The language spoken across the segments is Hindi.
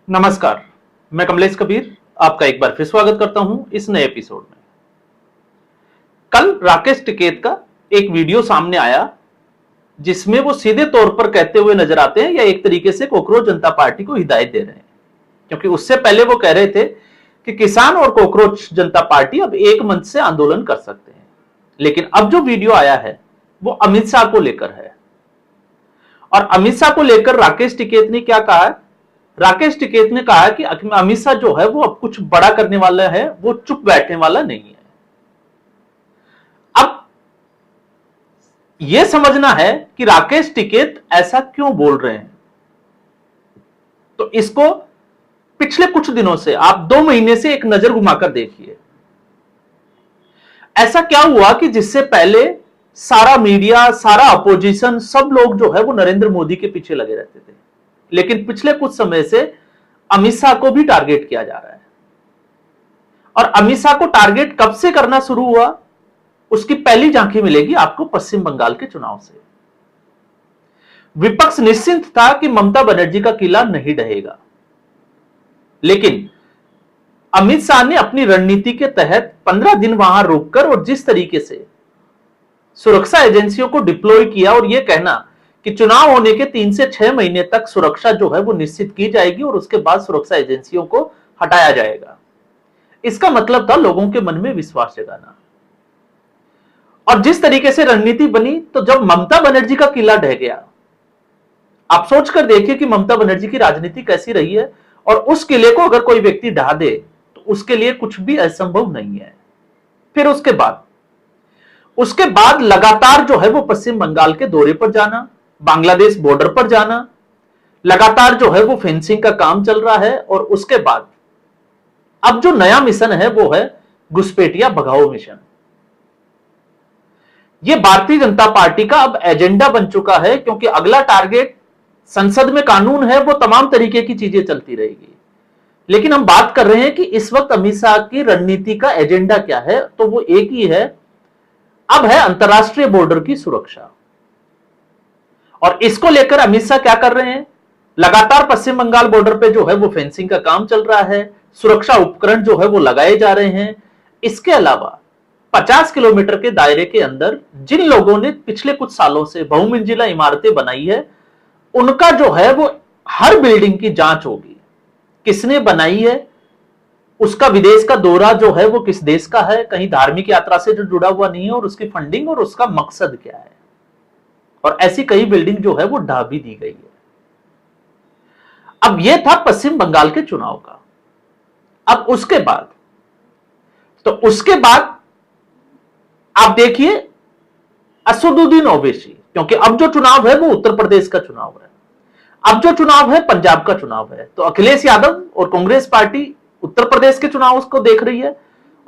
नमस्कार, मैं कमलेश कबीर आपका एक बार फिर स्वागत करता हूं इस नए एपिसोड में। कल राकेश टिकैत का एक वीडियो सामने आया जिसमें वो सीधे तौर पर कहते हुए नजर आते हैं या एक तरीके से कॉकरोच जनता पार्टी को हिदायत दे रहे हैं, क्योंकि उससे पहले वो कह रहे थे कि किसान और कॉकरोच जनता पार्टी अब एक मंच से आंदोलन कर सकते हैं। लेकिन अब जो वीडियो आया है वो अमित शाह को लेकर है, और अमित शाह को लेकर राकेश टिकैत ने क्या कहा है? राकेश टिकैत ने कहा कि अमित शाह जो है वो अब कुछ बड़ा करने वाला है, वो चुप बैठने वाला नहीं है। अब यह समझना है कि राकेश टिकैत ऐसा क्यों बोल रहे हैं, तो इसको पिछले कुछ दिनों से आप 2 महीने से एक नजर घुमाकर देखिए। ऐसा क्या हुआ कि जिससे पहले सारा मीडिया, सारा अपोजिशन, सब लोग जो है वो नरेंद्र मोदी के पीछे लगे रहते थे, लेकिन पिछले कुछ समय से अमित शाह को भी टारगेट किया जा रहा है। और अमित शाह को टारगेट कब से करना शुरू हुआ, उसकी पहली झांकी मिलेगी आपको पश्चिम बंगाल के चुनाव से। विपक्ष निश्चिंत था कि ममता बनर्जी का किला नहीं ढहेगा, लेकिन अमित शाह ने अपनी रणनीति के तहत 15 दिन वहां रुककर और जिस तरीके से सुरक्षा एजेंसियों को डिप्लॉय किया, और यह कहना कि चुनाव होने के 3 से 6 महीने तक सुरक्षा जो है वो निश्चित की जाएगी और उसके बाद सुरक्षा एजेंसियों को हटाया जाएगा, इसका मतलब था लोगों के मन में विश्वास जगाना। और जिस तरीके से रणनीति बनी, तो जब ममता बनर्जी का किला ढह गया, आप सोचकर देखिए कि ममता बनर्जी की राजनीति कैसी रही है, और उस किले को अगर कोई व्यक्ति ढा दे तो उसके लिए कुछ भी असंभव नहीं है। फिर उसके बाद लगातार जो है वो पश्चिम बंगाल के दौरे पर जाना, बांग्लादेश बॉर्डर पर जाना, लगातार जो है वो फेंसिंग का काम चल रहा है। और उसके बाद अब जो नया मिशन है वो है घुसपैठिया भगाओ मिशन। ये भारतीय जनता पार्टी का अब एजेंडा बन चुका है, क्योंकि अगला टारगेट संसद में कानून है, वो तमाम तरीके की चीजें चलती रहेगी। लेकिन हम बात कर रहे हैं कि इस वक्त अमित शाह की रणनीति का एजेंडा क्या है, तो वो एक ही है, अब है अंतरराष्ट्रीय बॉर्डर की सुरक्षा। और इसको लेकर अमित शाह क्या कर रहे हैं? लगातार पश्चिम बंगाल बॉर्डर पे जो है वो फेंसिंग का काम चल रहा है, सुरक्षा उपकरण जो है वो लगाए जा रहे हैं। इसके अलावा 50 किलोमीटर के दायरे के अंदर जिन लोगों ने पिछले कुछ सालों से बहुमंजिला इमारतें बनाई है, उनका जो है वो हर बिल्डिंग की जांच होगी, किसने बनाई है, उसका विदेश का दौरा जो है वो किस देश का है, कहीं धार्मिक यात्रा से जो जुड़ा हुआ नहीं है, और उसकी फंडिंग और उसका मकसद क्या है। और ऐसी कई बिल्डिंग जो है वो ढा भी दी गई है। अब यह था पश्चिम बंगाल के चुनाव का। अब उसके बाद आप देखिए असदुद्दीन ओवैसी, क्योंकि अब जो चुनाव है वो उत्तर प्रदेश का चुनाव है, अब जो चुनाव है पंजाब का चुनाव है। तो अखिलेश यादव और कांग्रेस पार्टी उत्तर प्रदेश के चुनाव को देख रही है,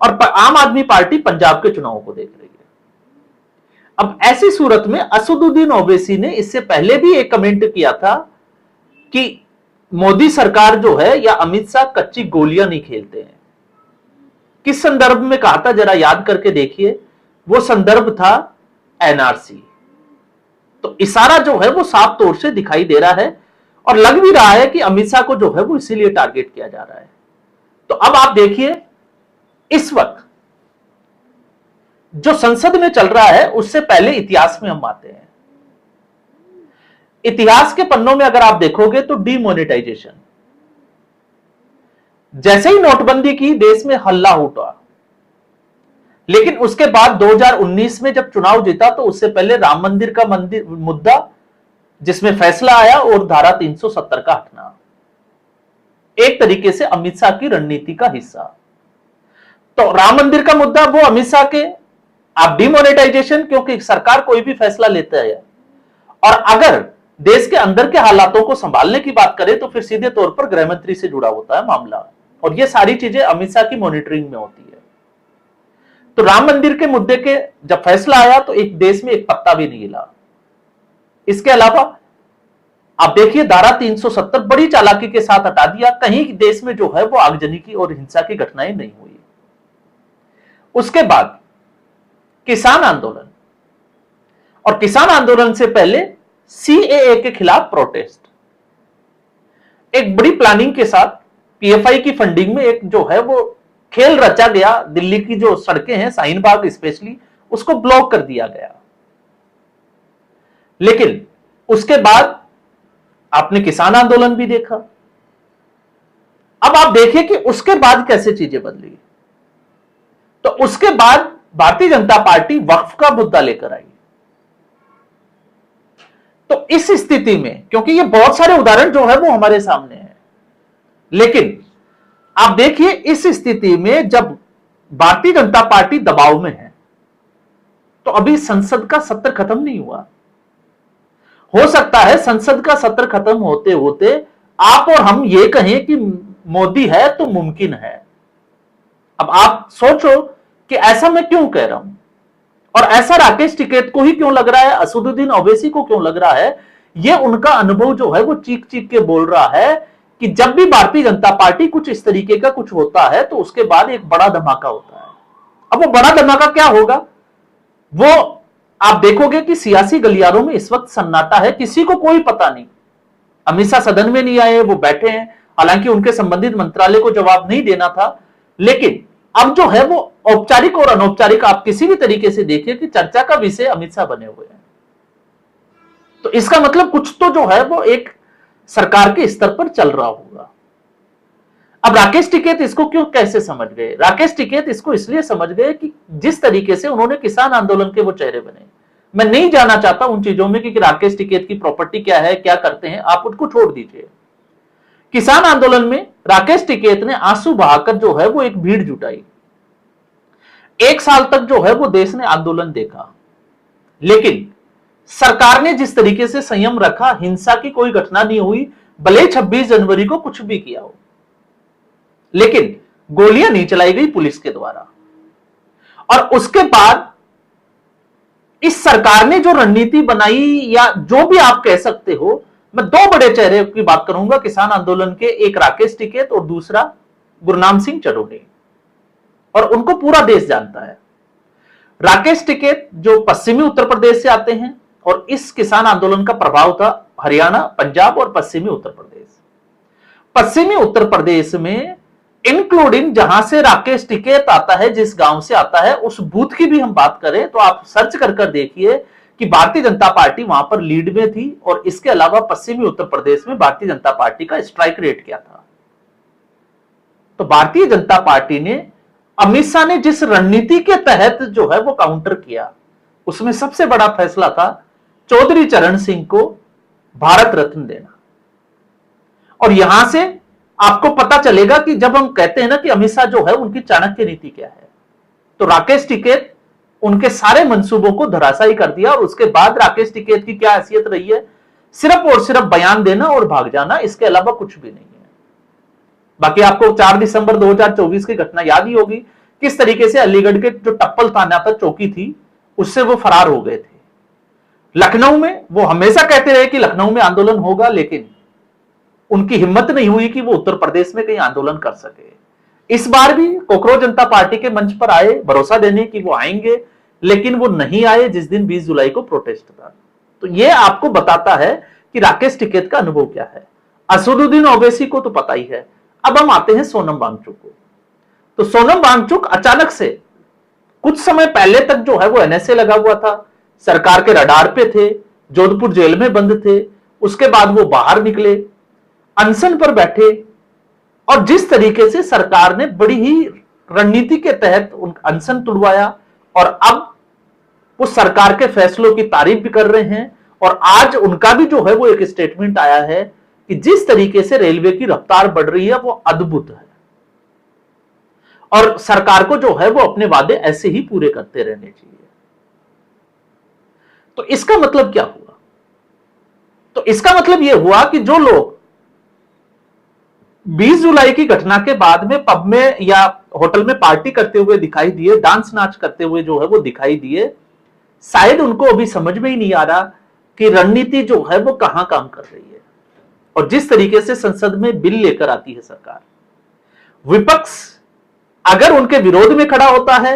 और आम आदमी पार्टी पंजाब के चुनाव को देख रही है। अब ऐसी सूरत में असदुद्दीन ओवैसी ने इससे पहले भी एक कमेंट किया था कि मोदी सरकार जो है या अमित शाह कच्ची गोलियां नहीं खेलते हैं। किस संदर्भ में कहा था, जरा याद करके देखिए। वो संदर्भ था एनआरसी। तो इशारा जो है वो साफ तौर से दिखाई दे रहा है, और लग भी रहा है कि अमित शाह को जो है वो इसीलिए टारगेट किया जा रहा है। तो अब आप देखिए, इस वक्त जो संसद में चल रहा है, उससे पहले इतिहास में हम आते हैं। इतिहास के पन्नों में अगर आप देखोगे तो डीमोनेटाइजेशन, जैसे ही नोटबंदी की, देश में हल्ला उठा। लेकिन उसके बाद 2019 में जब चुनाव जीता, तो उससे पहले राम मंदिर का मुद्दा, जिसमें फैसला आया, और धारा 370 का हटना, एक तरीके से अमित शाह की रणनीति का हिस्सा। तो राम मंदिर का मुद्दा वो अमित शाह के, आप डिमोनेटाइजेशन, क्योंकि सरकार कोई भी फैसला लेता है, और अगर देश के अंदर के हालातों को संभालने की बात करें तो फिर सीधे तौर पर गृह मंत्री से जुड़ा होता है मामला, और ये सारी चीजें अमित शाह की मॉनिटरिंग में होती है। तो राम मंदिर के मुद्दे के जब फैसला आया तो एक देश में एक पत्ता भी नहीं हिला। इसके अलावा आप देखिए, धारा 370 बड़ी चालाकी के साथ हटा दिया, कहीं देश में जो है वो आगजनी की और हिंसा की घटनाएं नहीं हुई। उसके बाद किसान आंदोलन, और किसान आंदोलन से पहले सीएए के खिलाफ प्रोटेस्ट। एक बड़ी प्लानिंग के साथ पीएफआई की फंडिंग में एक जो है वो खेल रचा गया। दिल्ली की जो सड़कें हैं, शाहीन बाग स्पेशली, उसको ब्लॉक कर दिया गया। लेकिन उसके बाद आपने किसान आंदोलन भी देखा। अब आप देखिए कि उसके बाद कैसे चीजें बदली। तो उसके बाद भारतीय जनता पार्टी वक्फ का मुद्दा लेकर आई। तो इस स्थिति में, क्योंकि ये बहुत सारे उदाहरण जो है वो हमारे सामने हैं, लेकिन आप देखिए इस स्थिति में जब भारतीय जनता पार्टी दबाव में है, तो अभी संसद का सत्र खत्म नहीं हुआ। हो सकता है संसद का सत्र खत्म होते होते आप और हम ये कहें कि मोदी है तो मुमकिन है। अब आप सोचो कि ऐसा मैं क्यों कह रहा हूं, और ऐसा राकेश टिकैत को ही क्यों लग रहा है, असदुद्दीन ओवैसी को क्यों लग रहा है। यह उनका अनुभव जो है वो चीख चीख के बोल रहा है कि जब भी भारतीय जनता पार्टी कुछ इस तरीके का कुछ होता है तो उसके बाद एक बड़ा धमाका होता है। अब वो बड़ा धमाका क्या होगा, वो आप देखोगे कि सियासी गलियारों में इस वक्त सन्नाटा है, किसी को कोई पता नहीं। अमित शाह सदन में नहीं आए, वो बैठे हैं, हालांकि उनके संबंधित मंत्रालय को जवाब नहीं देना था। लेकिन अब जो है वो औपचारिक और अनौपचारिक, आप किसी भी तरीके से देखिए कि चर्चा का विषय अमित शाह बने हुए हैं। तो इसका मतलब कुछ तो जो है वो एक सरकार के स्तर पर चल रहा होगा। अब राकेश टिकैत इसको क्यों कैसे समझ गए, राकेश टिकैत इसको इसलिए समझ गए कि जिस तरीके से उन्होंने किसान आंदोलन के वो चेहरे बने। मैं नहीं जाना चाहता उन चीजों में कि राकेश टिकैत की प्रॉपर्टी क्या है, क्या करते हैं, आप उसको छोड़ दीजिए। किसान आंदोलन में राकेश टिकैत ने आंसू बहाकर जो है वो एक भीड़ जुटाई। 1 साल तक जो है वो देश ने आंदोलन देखा, लेकिन सरकार ने जिस तरीके से संयम रखा, हिंसा की कोई घटना नहीं हुई, भले 26 जनवरी को कुछ भी किया हो, लेकिन गोलियां नहीं चलाई गई पुलिस के द्वारा। और उसके बाद इस सरकार ने जो रणनीति बनाई, या जो भी आप कह सकते हो, मैं 2 बड़े चेहरे की बात करूंगा किसान आंदोलन के, एक राकेश टिकैत और दूसरा गुरनाम सिंह चरोड़े, और उनको पूरा देश जानता है। राकेश टिकैत जो पश्चिमी उत्तर प्रदेश से आते हैं, और इस किसान आंदोलन का प्रभाव था हरियाणा, पंजाब और पश्चिमी उत्तर प्रदेश। पश्चिमी उत्तर प्रदेश में इंक्लूडिंग जहां से राकेश टिकैत आता है, जिस गांव से आता है, उस बूथ की भी हम बात करें तो आप सर्च कर देखिए कि भारतीय जनता पार्टी वहां पर लीड में थी। और इसके अलावा पश्चिमी उत्तर प्रदेश में भारतीय जनता पार्टी का स्ट्राइक रेट क्या था। तो भारतीय जनता पार्टी ने, अमित शाह ने जिस रणनीति के तहत जो है वो काउंटर किया, उसमें सबसे बड़ा फैसला था चौधरी चरण सिंह को भारत रत्न देना। और यहां से आपको पता चलेगा कि जब हम कहते हैं ना कि अमित शाह जो है उनकी चाणक्य नीति क्या है, तो राकेश टिकैत उनके सारे मंसूबों को धराशायी कर दिया। और उसके बाद राकेश टिकैत की क्या हैसियत रही है, सिर्फ और सिर्फ बयान देना और भाग जाना, इसके अलावा कुछ भी नहीं है। बाकी आपको 4 दिसंबर 2024 की घटना याद ही होगी, किस तरीके से अलीगढ़ के जो टप्पल थाना पर चौकी थी, उससे वो फरार हो गए थे। लखनऊ में वो हमेशा कहते रहे कि लखनऊ में आंदोलन होगा, लेकिन उनकी हिम्मत नहीं हुई कि वो उत्तर प्रदेश में कहीं आंदोलन कर सके। इस बार भी कोकरोच जनता पार्टी के मंच पर आए भरोसा देने कि वो आएंगे, लेकिन वो नहीं आए जिस दिन 20 जुलाई को प्रोटेस्ट था। तो ये आपको बताता है कि राकेश टिकैत का अनुभव क्या है। असदुद्दीन ओवैसी को तो पता ही है। अब हम आते हैं सोनम वांगचुक को। तो सोनम वांगचुक अचानक से कुछ समय पहले तक जो है वो एनएसए लगा हुआ था, सरकार के रडार पे थे, जोधपुर जेल में बंद थे। उसके बाद वो बाहर निकले, अनशन पर बैठे, और जिस तरीके से सरकार ने बड़ी ही रणनीति के तहत उन अनशन तुड़वाया, और अब वो सरकार के फैसलों की तारीफ भी कर रहे हैं। और आज उनका भी जो है वो एक स्टेटमेंट आया है कि जिस तरीके से रेलवे की रफ्तार बढ़ रही है वो अद्भुत है, और सरकार को जो है वो अपने वादे ऐसे ही पूरे करते रहने चाहिए। तो इसका मतलब क्या हुआ, तो इसका मतलब यह हुआ कि जो लोग 20 जुलाई की घटना के बाद में पब में या होटल में पार्टी करते हुए दिखाई दिए, डांस नाच करते हुए जो है वो दिखाई दिए, शायद उनको अभी समझ में ही नहीं आ रहा कि रणनीति जो है वो कहां काम कर रही है। और जिस तरीके से संसद में बिल लेकर आती है सरकार, विपक्ष अगर उनके विरोध में खड़ा होता है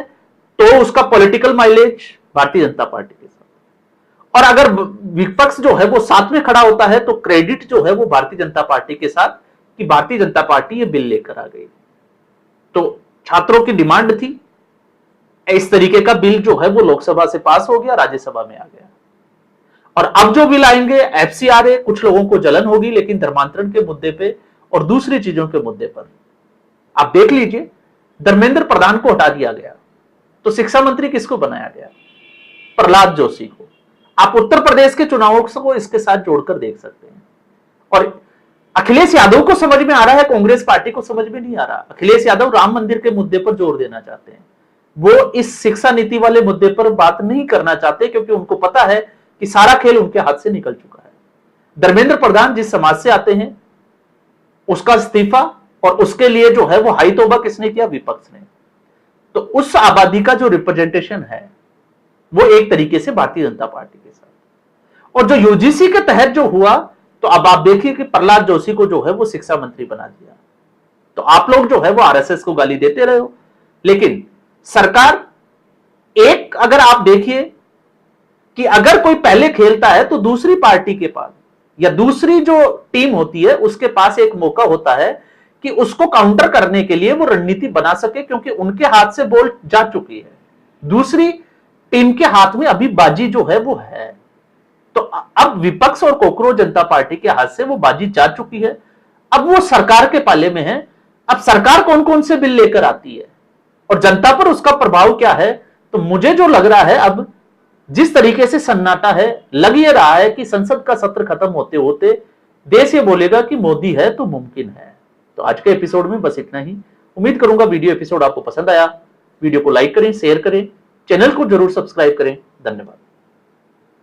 तो उसका political mileage Bharatiya Janata party के साथ, और अगर विपक्ष जो है वो साथ में खड़ा होता है तो क्रेडिट जो है वो भारतीय जनता पार्टी के साथ, कि भारतीय जनता पार्टी ये बिल लेकर आ गई। तो छात्रों की डिमांड थी, इस तरीके का बिल जो है वो लोकसभा से पास हो गया, राज्यसभा में आ गया। और अब जो बिल आएंगे एफसीआरए, कुछ लोगों को जलन होगी, लेकिन धर्मांतरण के मुद्दे पे और दूसरी चीजों के मुद्दे पर आप देख लीजिए, धर्मेंद्र प्रधान को हटा दिया गया तो शिक्षा मंत्री किसको बनाया गया? प्रहलाद जोशी को। आप उत्तर प्रदेश के चुनावों को इसके साथ जोड़कर देख सकते हैं। और अखिलेश यादव को समझ में आ रहा है, कांग्रेस पार्टी को समझ में नहीं आ रहा। अखिलेश यादव राम मंदिर के मुद्दे पर जोर देना चाहते हैं, वो इस शिक्षा नीति वाले मुद्दे पर बात नहीं करना चाहते, क्योंकि उनको पता है कि सारा खेल उनके हाथ से निकल चुका है। धर्मेंद्र प्रधान जिस समाज से आते हैं उसका इस्तीफा, और उसके लिए जो है वो हाई तौबा किसने किया? विपक्ष ने। तो उस आबादी का जो रिप्रेजेंटेशन है वो एक तरीके से भारतीय जनता पार्टी के साथ। और जो यूजीसी के तहत जो हुआ, तो अब आप देखिए कि प्रहलाद जोशी को जो है वो शिक्षा मंत्री बना दिया। तो आप लोग जो है वो आरएसएस को गाली देते रहे हो, लेकिन सरकार एक, अगर आप देखिए कि अगर कोई पहले खेलता है तो दूसरी पार्टी के पास या दूसरी जो टीम होती है उसके पास एक मौका होता है कि उसको काउंटर करने के लिए वो रणनीति बना सके, क्योंकि उनके हाथ से बॉल जा चुकी है, दूसरी टीम के हाथ में अभी बाजी जो है वो है। तो अब विपक्ष और कोकरोच जनता पार्टी के हाथ से वो बाजी जा चुकी है, अब वो सरकार के पाले में है। अब सरकार कौन कौन से बिल लेकर आती है और जनता पर उसका प्रभाव क्या है? तो मुझे जो लग रहा है, अब जिस तरीके से सन्नाटा है, लग ये रहा है कि संसद का सत्र खत्म होते होते देश ये बोलेगा कि मोदी है तो मुमकिन है। तो आज के एपिसोड में बस इतना ही। उम्मीद करूंगा वीडियो एपिसोड आपको पसंद आया। वीडियो को लाइक करें, शेयर करें, चैनल को जरूर सब्सक्राइब करें। धन्यवाद।